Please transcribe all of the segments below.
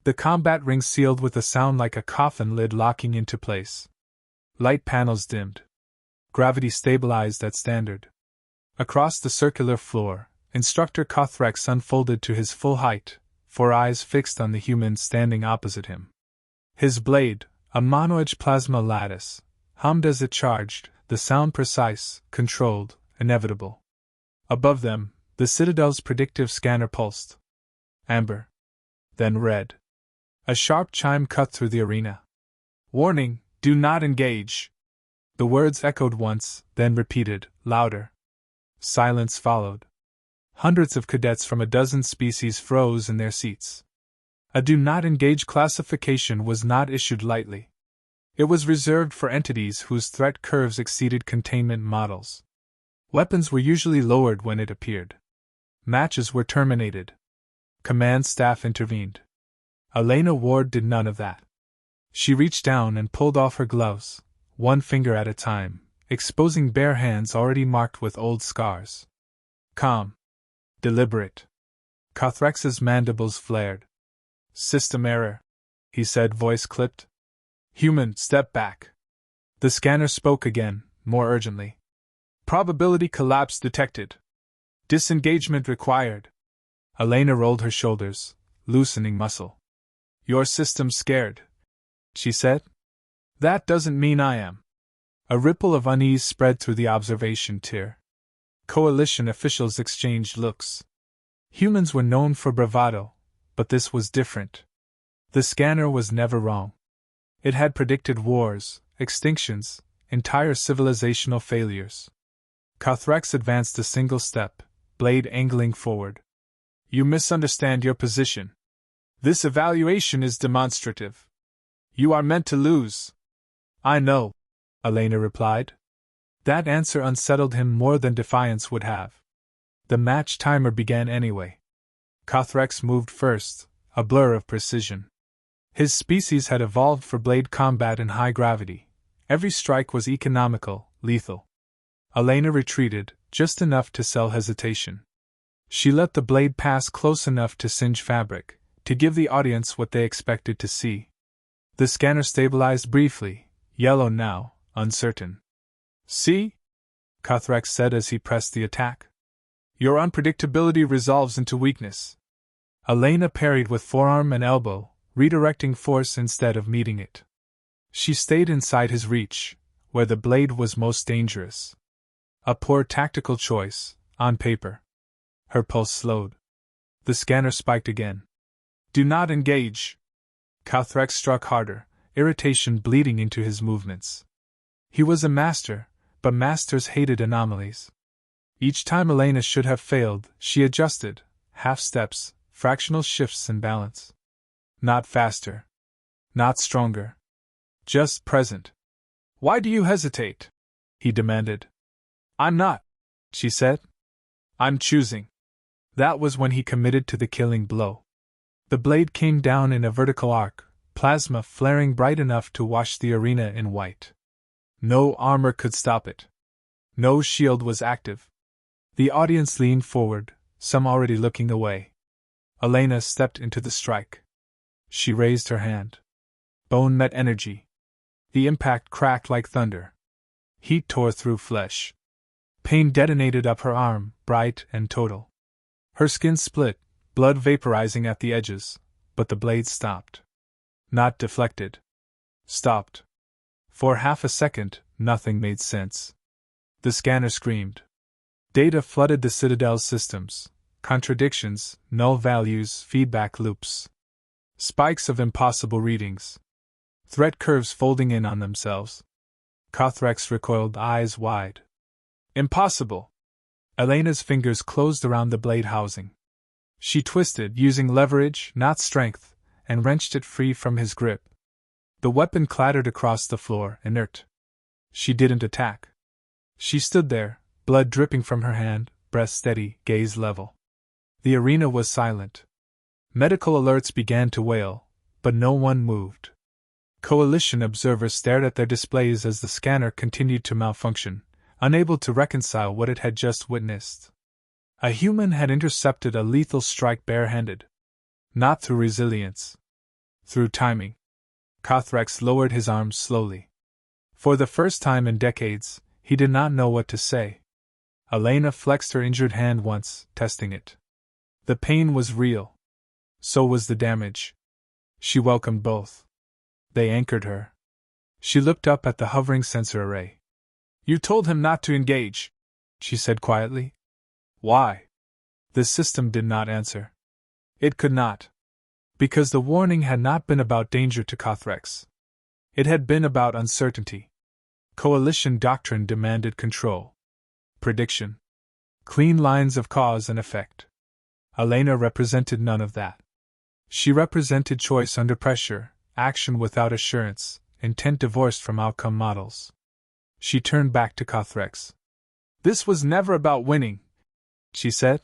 The combat ring sealed with a sound like a coffin lid locking into place. Light panels dimmed. Gravity stabilized at standard. Across the circular floor, Instructor Cothrex unfolded to his full height, 4 eyes fixed on the human standing opposite him. His blade, a mono-edge plasma lattice, hummed as it charged, the sound precise, controlled, inevitable. Above them, the Citadel's predictive scanner pulsed. Amber. Then red. A sharp chime cut through the arena. "Warning, do not engage." The words echoed once, then repeated, louder. Silence followed. Hundreds of cadets from a dozen species froze in their seats. A do not engage classification was not issued lightly. It was reserved for entities whose threat curves exceeded containment models. Weapons were usually lowered when it appeared. Matches were terminated. Command staff intervened. Elena Ward did none of that. She reached down and pulled off her gloves, one finger at a time, exposing bare hands already marked with old scars. Calm. Deliberate. Cothrex's mandibles flared. "System error," he said, voice clipped. "Human, step back." The scanner spoke again, more urgently. "Probability collapse detected. Disengagement required." Elena rolled her shoulders, loosening muscle. "Your system's scared," she said. "That doesn't mean I am." A ripple of unease spread through the observation tier. Coalition officials exchanged looks. Humans were known for bravado, but this was different. The scanner was never wrong. It had predicted wars, extinctions, entire civilizational failures. Cothrex advanced a single step, blade angling forward. "You misunderstand your position. This evaluation is demonstrative. You are meant to lose." "I know," Elena replied. That answer unsettled him more than defiance would have. The match timer began anyway. Cothrex moved first, a blur of precision. His species had evolved for blade combat in high gravity. Every strike was economical, lethal. Elena retreated, just enough to sell hesitation. She let the blade pass close enough to singe fabric, to give the audience what they expected to see. The scanner stabilized briefly, yellow now, uncertain. "See?" Cothrex said as he pressed the attack. "Your unpredictability resolves into weakness." Elena parried with forearm and elbow, redirecting force instead of meeting it. She stayed inside his reach, where the blade was most dangerous. A poor tactical choice, on paper. Her pulse slowed. The scanner spiked again. "Do not engage." Cothrex struck harder, irritation bleeding into his movements. He was a master, but masters hated anomalies. Each time Elena should have failed, she adjusted, half steps, fractional shifts in balance. Not faster. Not stronger. Just present. "Why do you hesitate?" he demanded. "I'm not," she said. "I'm choosing." That was when he committed to the killing blow. The blade came down in a vertical arc, plasma flaring bright enough to wash the arena in white. No armor could stop it. No shield was active. The audience leaned forward, some already looking away. Elena stepped into the strike. She raised her hand. Bone met energy. The impact cracked like thunder. Heat tore through flesh. Pain detonated up her arm, bright and total. Her skin split, blood vaporizing at the edges, but the blade stopped. Not deflected. Stopped. For half a second, nothing made sense. The scanner screamed. Data flooded the Citadel's systems. Contradictions, null values, feedback loops. Spikes of impossible readings. Threat curves folding in on themselves. Cothrex recoiled, eyes wide. "Impossible!" Elena's fingers closed around the blade housing. She twisted, using leverage, not strength, and wrenched it free from his grip. The weapon clattered across the floor, inert. She didn't attack. She stood there, blood dripping from her hand, breath steady, gaze level. The arena was silent. Medical alerts began to wail, but no one moved. Coalition observers stared at their displays as the scanner continued to malfunction, unable to reconcile what it had just witnessed. A human had intercepted a lethal strike barehanded. Not through resilience. Through timing. Kothrex lowered his arms slowly. For the first time in decades, he did not know what to say. Elena flexed her injured hand once, testing it. The pain was real. So was the damage. She welcomed both. They anchored her. She looked up at the hovering sensor array. You told him not to engage, she said quietly. Why? The system did not answer. It could not. Because the warning had not been about danger to Kothrex. It had been about uncertainty. Coalition doctrine demanded control. Prediction. Clean lines of cause and effect. Elena represented none of that. She represented choice under pressure, action without assurance, intent divorced from outcome models. She turned back to Kothrex. This was never about winning, she said.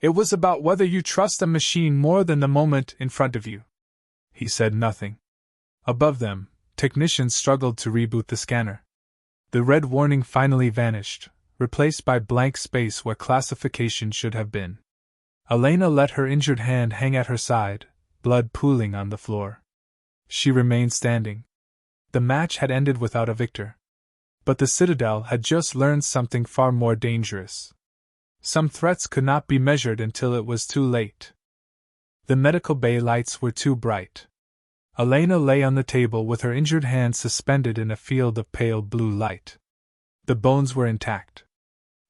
It was about whether you trust a machine more than the moment in front of you. He said nothing. Above them, technicians struggled to reboot the scanner. The red warning finally vanished, replaced by blank space where classification should have been. Elena let her injured hand hang at her side, blood pooling on the floor. She remained standing. The match had ended without a victor. But the Citadel had just learned something far more dangerous. Some threats could not be measured until it was too late. The medical bay lights were too bright. Elena lay on the table with her injured hand suspended in a field of pale blue light. The bones were intact.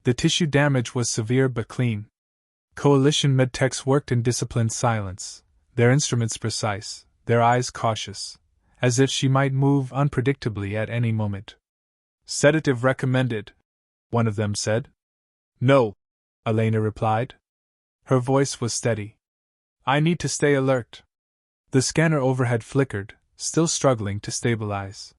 The tissue damage was severe but clean. Coalition medtechs worked in disciplined silence, their instruments precise, their eyes cautious, as if she might move unpredictably at any moment. Sedative recommended, one of them said. No, Elena replied. Her voice was steady. I need to stay alert. The scanner overhead flickered, still struggling to stabilize.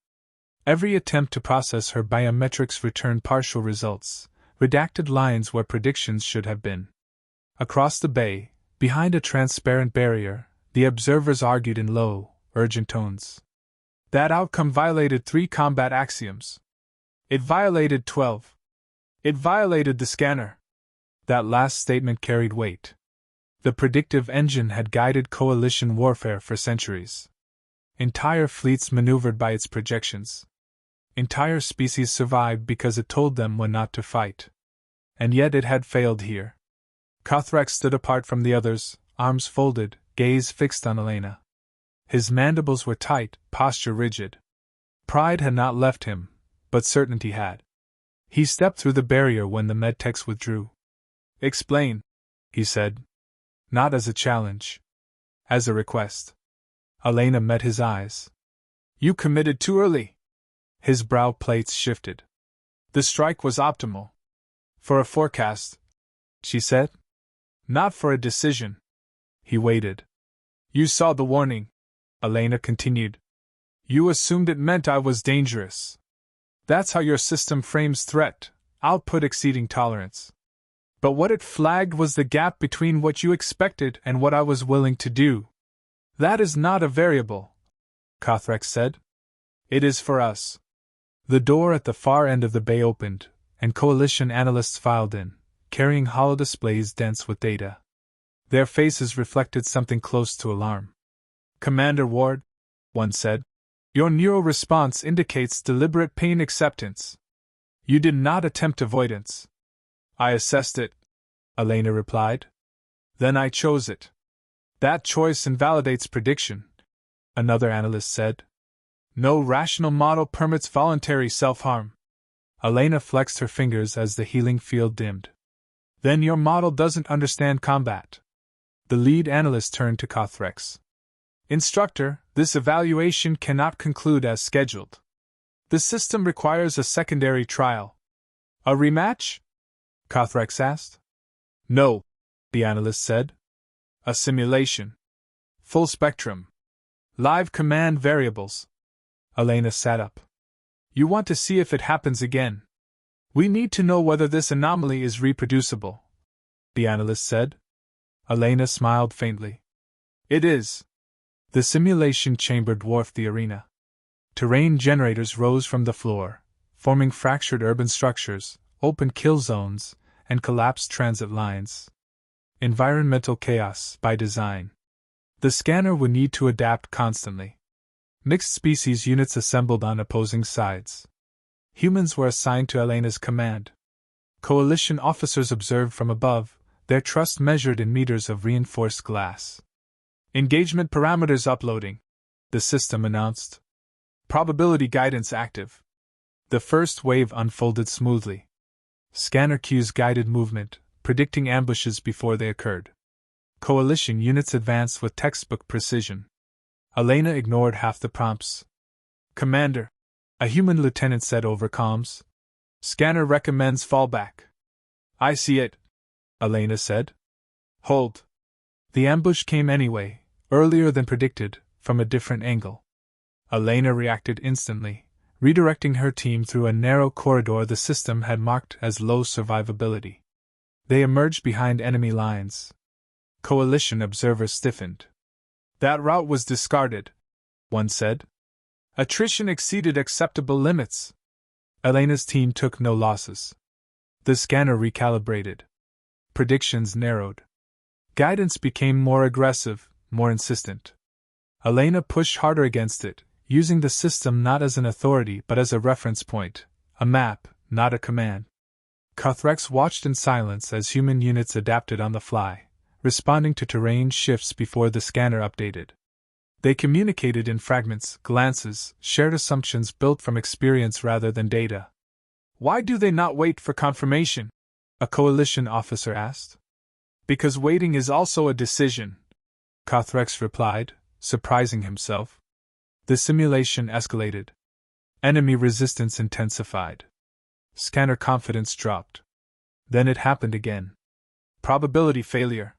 Every attempt to process her biometrics returned partial results, redacted lines where predictions should have been. Across the bay, behind a transparent barrier, the observers argued in low, urgent tones. That outcome violated 3 combat axioms. It violated 12. It violated the scanner. That last statement carried weight. The predictive engine had guided coalition warfare for centuries. Entire fleets maneuvered by its projections. Entire species survived because it told them when not to fight. And yet it had failed here. Kothrex stood apart from the others, arms folded, gaze fixed on Elena. His mandibles were tight, posture rigid. Pride had not left him, but certainty had. He stepped through the barrier when the medtechs withdrew. Explain, he said. Not as a challenge. As a request. Elena met his eyes. You committed too early. His brow plates shifted. The strike was optimal. For a forecast, she said. Not for a decision. He waited. You saw the warning, Elena continued. You assumed it meant I was dangerous. That's how your system frames threat, output exceeding tolerance. But what it flagged was the gap between what you expected and what I was willing to do. That is not a variable, Kothrex said. It is for us. The door at the far end of the bay opened, and coalition analysts filed in, carrying holodisplays dense with data. Their faces reflected something close to alarm. Commander Ward, one said, your neural response indicates deliberate pain acceptance. You did not attempt avoidance. I assessed it, Elena replied. Then I chose it. That choice invalidates prediction, another analyst said. No rational model permits voluntary self-harm. Elena flexed her fingers as the healing field dimmed. Then your model doesn't understand combat. The lead analyst turned to Kothrex. Instructor, this evaluation cannot conclude as scheduled. The system requires a secondary trial. A rematch? Kothrex asked. No, the analyst said. A simulation. Full spectrum. Live command variables. Elena sat up. You want to see if it happens again. We need to know whether this anomaly is reproducible, the analyst said. Elena smiled faintly. It is. The simulation chamber dwarfed the arena. Terrain generators rose from the floor, forming fractured urban structures, open kill zones, and collapsed transit lines. Environmental chaos by design. The scanner would need to adapt constantly. Mixed species units assembled on opposing sides. Humans were assigned to Elena's command. Coalition officers observed from above, their trust measured in meters of reinforced glass. Engagement parameters uploading, the system announced. Probability guidance active. The first wave unfolded smoothly. Scanner cues guided movement, predicting ambushes before they occurred. Coalition units advanced with textbook precision. Elena ignored half the prompts. Commander, a human lieutenant said over comms. Scanner recommends fallback. I see it, Elena said. Hold. The ambush came anyway, earlier than predicted, from a different angle. Elena reacted instantly, redirecting her team through a narrow corridor the system had marked as low survivability. They emerged behind enemy lines. Coalition observers stiffened. That route was discarded, one said. Attrition exceeded acceptable limits. Elena's team took no losses. The scanner recalibrated. Predictions narrowed. Guidance became more aggressive, more insistent. Elena pushed harder against it, using the system not as an authority but as a reference point, a map, not a command. Cothrex watched in silence as human units adapted on the fly, responding to terrain shifts before the scanner updated. They communicated in fragments, glances, shared assumptions built from experience rather than data. Why do they not wait for confirmation? A coalition officer asked. Because waiting is also a decision, Cothrex replied, surprising himself. The simulation escalated. Enemy resistance intensified. Scanner confidence dropped. Then it happened again. Probability failure.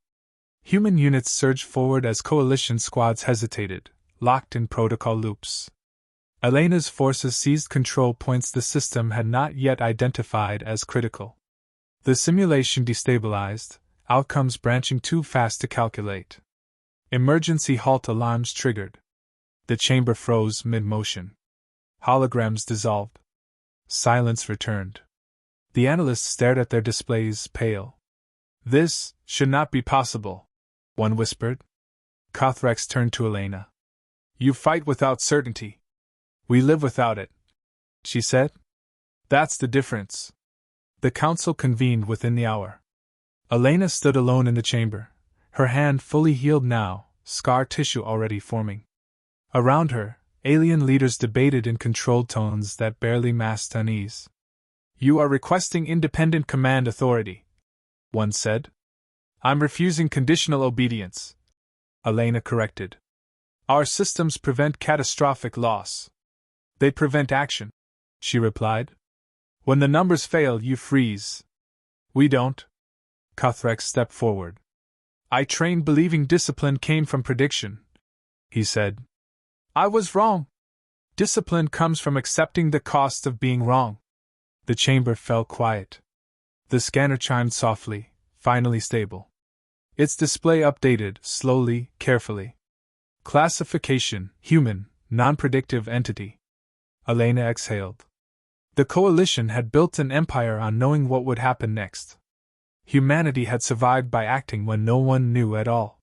Human units surged forward as coalition squads hesitated, locked in protocol loops. Elena's forces seized control points the system had not yet identified as critical. The simulation destabilized, outcomes branching too fast to calculate. Emergency halt alarms triggered. The chamber froze mid-motion. Holograms dissolved. Silence returned. The analysts stared at their displays, pale. This should not be possible, one whispered. Cothrex turned to Elena. You fight without certainty. We live without it, she said. That's the difference. The council convened within the hour. Elena stood alone in the chamber, her hand fully healed now, scar tissue already forming. Around her, alien leaders debated in controlled tones that barely masked unease. You are requesting independent command authority, one said. I'm refusing conditional obedience, Elena corrected. Our systems prevent catastrophic loss. They prevent action, she replied. When the numbers fail, you freeze. We don't. Cothrex stepped forward. I trained believing discipline came from prediction, he said. I was wrong. Discipline comes from accepting the cost of being wrong. The chamber fell quiet. The scanner chimed softly, finally stable. Its display updated, slowly, carefully. Classification, human, non-predictive entity. Elena exhaled. The coalition had built an empire on knowing what would happen next. Humanity had survived by acting when no one knew at all.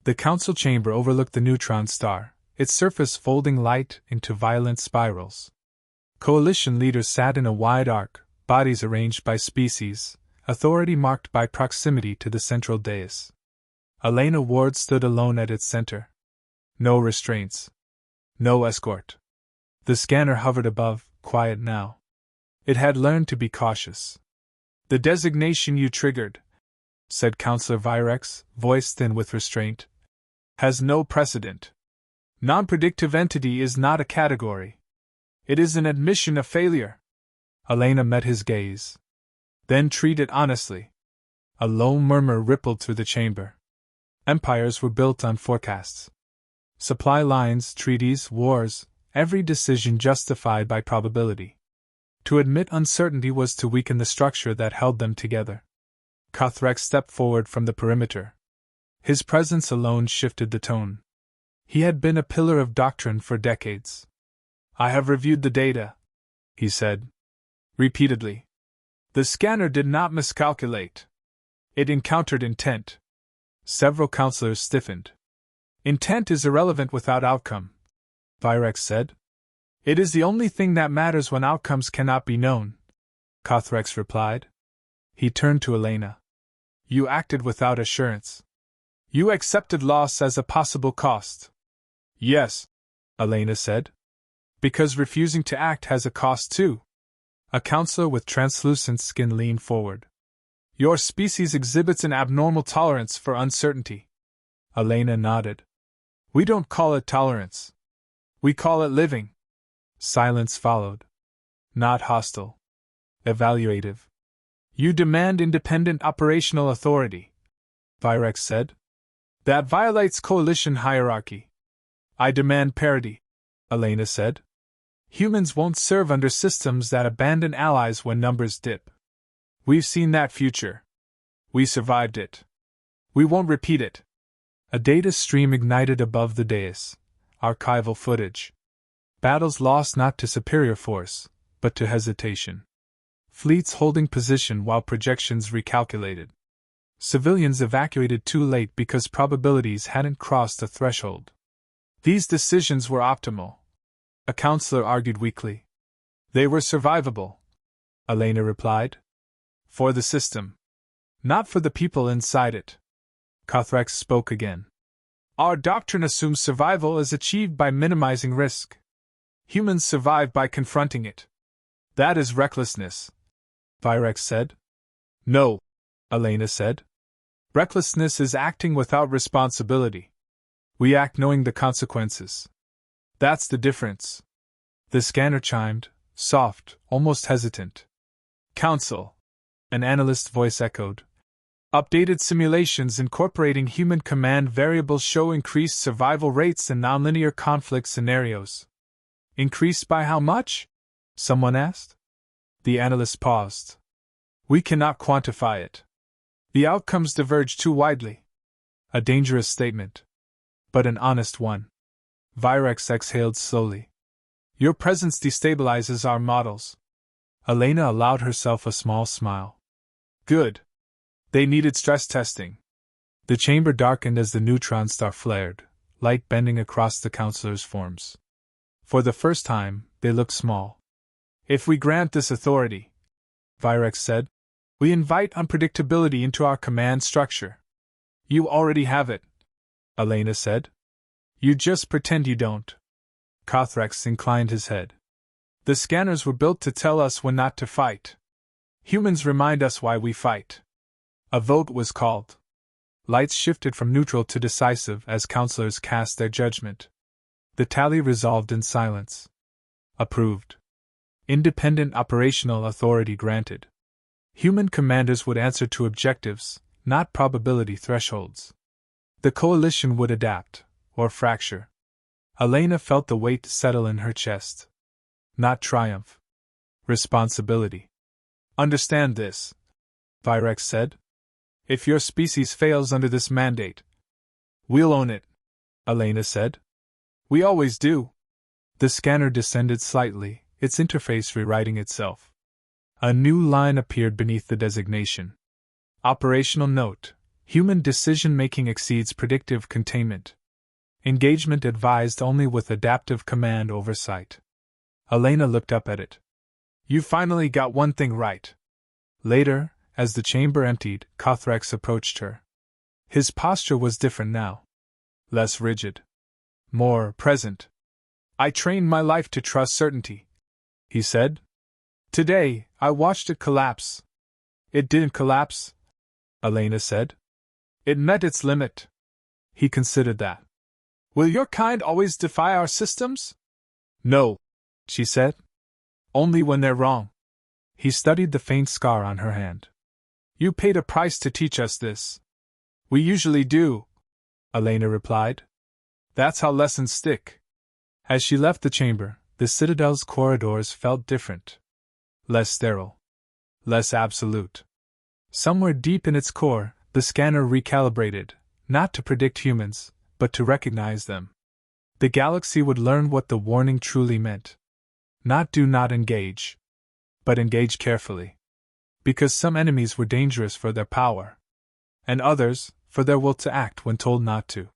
The council chamber overlooked the neutron star, its surface folding light into violent spirals. Coalition leaders sat in a wide arc, bodies arranged by species, authority marked by proximity to the central dais. Elena Ward stood alone at its center. No restraints. No escort. The scanner hovered above, quiet now. It had learned to be cautious. The designation you triggered, said Counselor Virex, voice thin with restraint, has no precedent. Non-predictive entity is not a category. It is an admission of failure. Elena met his gaze. Then treat it honestly. A low murmur rippled through the chamber. Empires were built on forecasts. Supply lines, treaties, wars, every decision justified by probability. To admit uncertainty was to weaken the structure that held them together. Cothrex stepped forward from the perimeter. His presence alone shifted the tone. He had been a pillar of doctrine for decades. I have reviewed the data, he said. Repeatedly. The scanner did not miscalculate. It encountered intent. Several counselors stiffened. Intent is irrelevant without outcome, Virex said. It is the only thing that matters when outcomes cannot be known, Kothrex replied. He turned to Elena. You acted without assurance. You accepted loss as a possible cost. Yes, Elena said. Because refusing to act has a cost too. A counselor with translucent skin leaned forward. Your species exhibits an abnormal tolerance for uncertainty. Elena nodded. We don't call it tolerance. We call it living. Silence followed. Not hostile. Evaluative. You demand independent operational authority, Virex said. That violates coalition hierarchy. I demand parity, Elena said. Humans won't serve under systems that abandon allies when numbers dip. We've seen that future. We survived it. We won't repeat it. A data stream ignited above the dais. Archival footage. Battles lost not to superior force, but to hesitation. Fleets holding position while projections recalculated. Civilians evacuated too late because probabilities hadn't crossed a threshold. These decisions were optimal, a counselor argued weakly. They were survivable, Elena replied. For the system. Not for the people inside it. Kothrex spoke again. Our doctrine assumes survival is achieved by minimizing risk. Humans survive by confronting it. That is recklessness, Virex said. No, Elena said. Recklessness is acting without responsibility. We act knowing the consequences. That's the difference. The scanner chimed, soft, almost hesitant. Council, an analyst's voice echoed. Updated simulations incorporating human command variables show increased survival rates in nonlinear conflict scenarios. Increased by how much? Someone asked. The analyst paused. We cannot quantify it. The outcomes diverge too widely. A dangerous statement. But an honest one. Virex exhaled slowly. Your presence destabilizes our models. Elena allowed herself a small smile. Good. They needed stress testing. The chamber darkened as the neutron star flared, light bending across the counselor's forms. For the first time, they looked small. If we grant this authority, Virex said, we invite unpredictability into our command structure. You already have it, Elena said. You just pretend you don't. Kothrex inclined his head. The scanners were built to tell us when not to fight. Humans remind us why we fight. A vote was called. Lights shifted from neutral to decisive as counselors cast their judgment. The tally resolved in silence. Approved. Independent operational authority granted. Human commanders would answer to objectives, not probability thresholds. The coalition would adapt, or fracture. Elena felt the weight settle in her chest. Not triumph. Responsibility. Understand this, Virex said. If your species fails under this mandate, we'll own it, Elena said. We always do. The scanner descended slightly, its interface rewriting itself. A new line appeared beneath the designation. Operational note: human decision-making exceeds predictive containment. Engagement advised only with adaptive command oversight. Elena looked up at it. You finally got one thing right. Later, as the chamber emptied, Kothrex approached her. His posture was different now. Less rigid. More present. I trained my life to trust certainty, he said. Today, I watched it collapse. It didn't collapse, Elena said. It met its limit. He considered that. Will your kind always defy our systems? No, she said. Only when they're wrong. He studied the faint scar on her hand. You paid a price to teach us this. We usually do, Elena replied. That's how lessons stick. As she left the chamber, the Citadel's corridors felt different. Less sterile. Less absolute. Somewhere deep in its core, the scanner recalibrated, not to predict humans, but to recognize them. The galaxy would learn what the warning truly meant. Not do not engage, but engage carefully. Because some enemies were dangerous for their power, and others for their will to act when told not to.